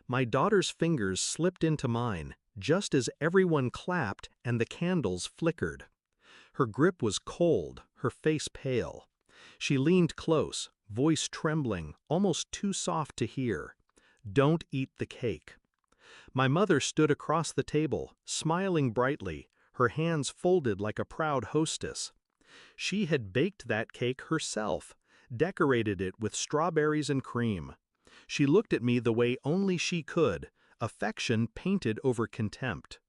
My daughter's fingers slipped into mine, just as everyone clapped and the candles flickered. Her grip was cold, her face pale. She leaned close, voice trembling, almost too soft to hear. "Don't eat the cake." My mother stood across the table, smiling brightly, her hands folded like a proud hostess. She had baked that cake herself, decorated it with strawberries and cream. She looked at me the way only she could, affection painted over contempt.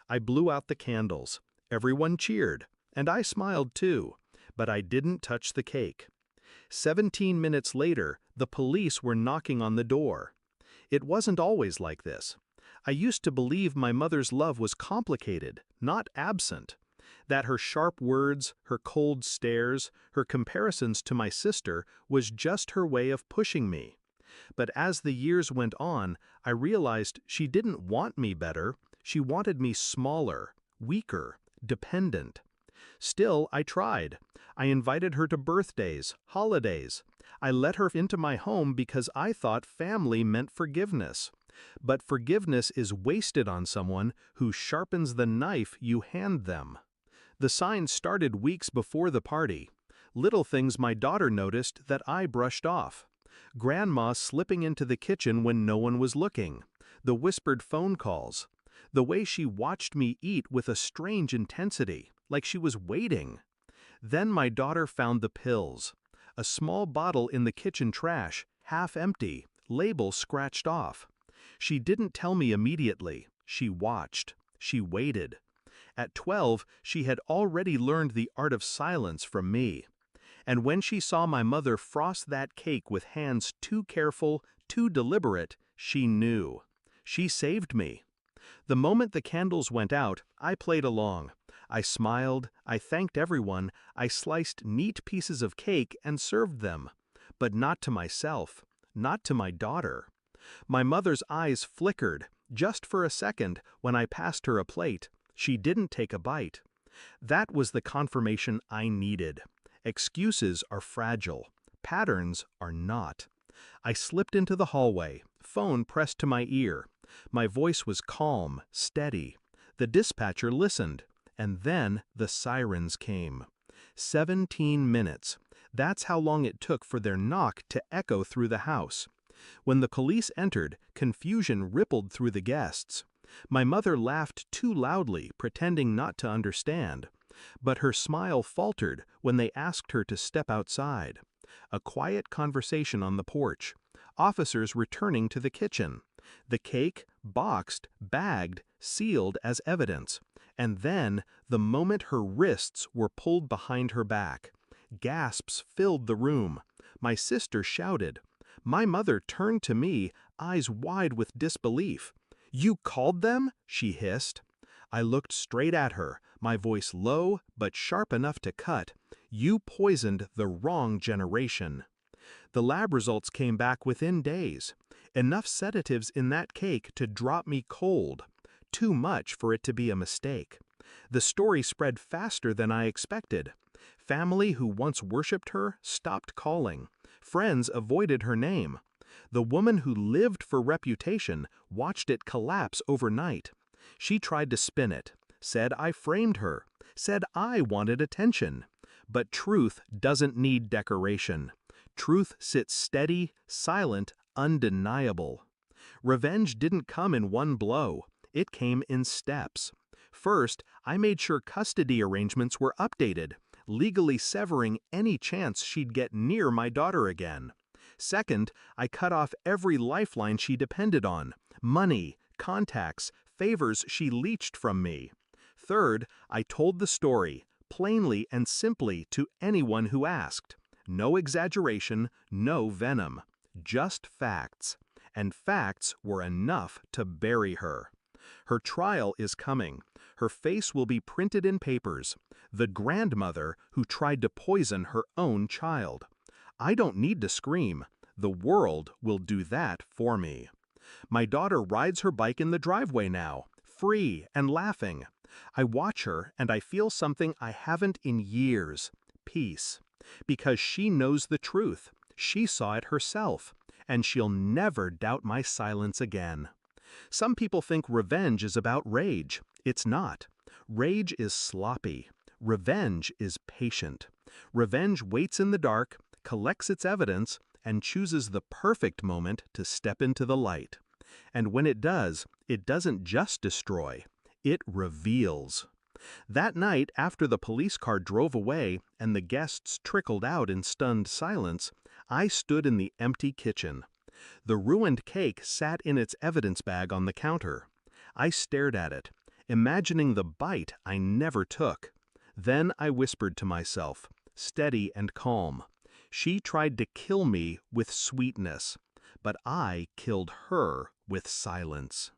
I blew out the candles. Everyone cheered, and I smiled too, but I didn't touch the cake. 17 minutes later, the police were knocking on the door. It wasn't always like this. I used to believe my mother's love was complicated, not absent. That her sharp words, her cold stares, her comparisons to my sister was just her way of pushing me. But as the years went on, I realized she didn't want me better, she wanted me smaller, weaker, dependent. Still, I tried. I invited her to birthdays, holidays. I let her into my home because I thought family meant forgiveness. But forgiveness is wasted on someone who sharpens the knife you hand them. The signs started weeks before the party. Little things my daughter noticed that I brushed off. Grandma slipping into the kitchen when no one was looking. The whispered phone calls. The way she watched me eat with a strange intensity, like she was waiting. Then my daughter found the pills. A small bottle in the kitchen trash, half empty, label scratched off. She didn't tell me immediately. She watched. She waited. At 12, she had already learned the art of silence from me. And when she saw my mother frost that cake with hands too careful, too deliberate, she knew. She saved me. The moment the candles went out, I played along. I smiled, I thanked everyone, I sliced neat pieces of cake and served them. But not to myself, not to my daughter. My mother's eyes flickered, just for a second, when I passed her a plate. She didn't take a bite. That was the confirmation I needed. Excuses are fragile. Patterns are not. I slipped into the hallway, phone pressed to my ear. My voice was calm, steady. The dispatcher listened, and then the sirens came. 17 minutes. That's how long it took for their knock to echo through the house. When the police entered, confusion rippled through the guests. My mother laughed too loudly, pretending not to understand. But her smile faltered when they asked her to step outside. A quiet conversation on the porch. Officers returning to the kitchen. The cake, boxed, bagged, sealed as evidence. And then, the moment her wrists were pulled behind her back. Gasps filled the room. My sister shouted. My mother turned to me, eyes wide with disbelief. "You called them?" she hissed. I looked straight at her, my voice low but sharp enough to cut. "You poisoned the wrong generation." The lab results came back within days. Enough sedatives in that cake to drop me cold. Too much for it to be a mistake. The story spread faster than I expected. Family who once worshipped her stopped calling. Friends avoided her name. The woman who lived for reputation watched it collapse overnight. She tried to spin it, said I framed her, said I wanted attention. But truth doesn't need decoration. Truth sits steady, silent, undeniable. Revenge didn't come in one blow. It came in steps. First, I made sure custody arrangements were updated, legally severing any chance she'd get near my daughter again. Second, I cut off every lifeline she depended on, money, contacts, favors she leached from me. Third, I told the story, plainly and simply to anyone who asked. No exaggeration, no venom, just facts. And facts were enough to bury her. Her trial is coming. Her face will be printed in papers. The grandmother who tried to poison her own child. I don't need to scream. The world will do that for me. My daughter rides her bike in the driveway now, free and laughing. I watch her and I feel something I haven't in years. Peace. Because she knows the truth. She saw it herself. and she'll never doubt my silence again. Some people think revenge is about rage. It's not. Rage is sloppy. Revenge is patient. Revenge waits in the dark, collects its evidence, and chooses the perfect moment to step into the light. And when it does, it doesn't just destroy, it reveals. That night, after the police car drove away and the guests trickled out in stunned silence, I stood in the empty kitchen. The ruined cake sat in its evidence bag on the counter. I stared at it, imagining the bite I never took. Then I whispered to myself, steady and calm, "She tried to kill me with sweetness, but I killed her with silence."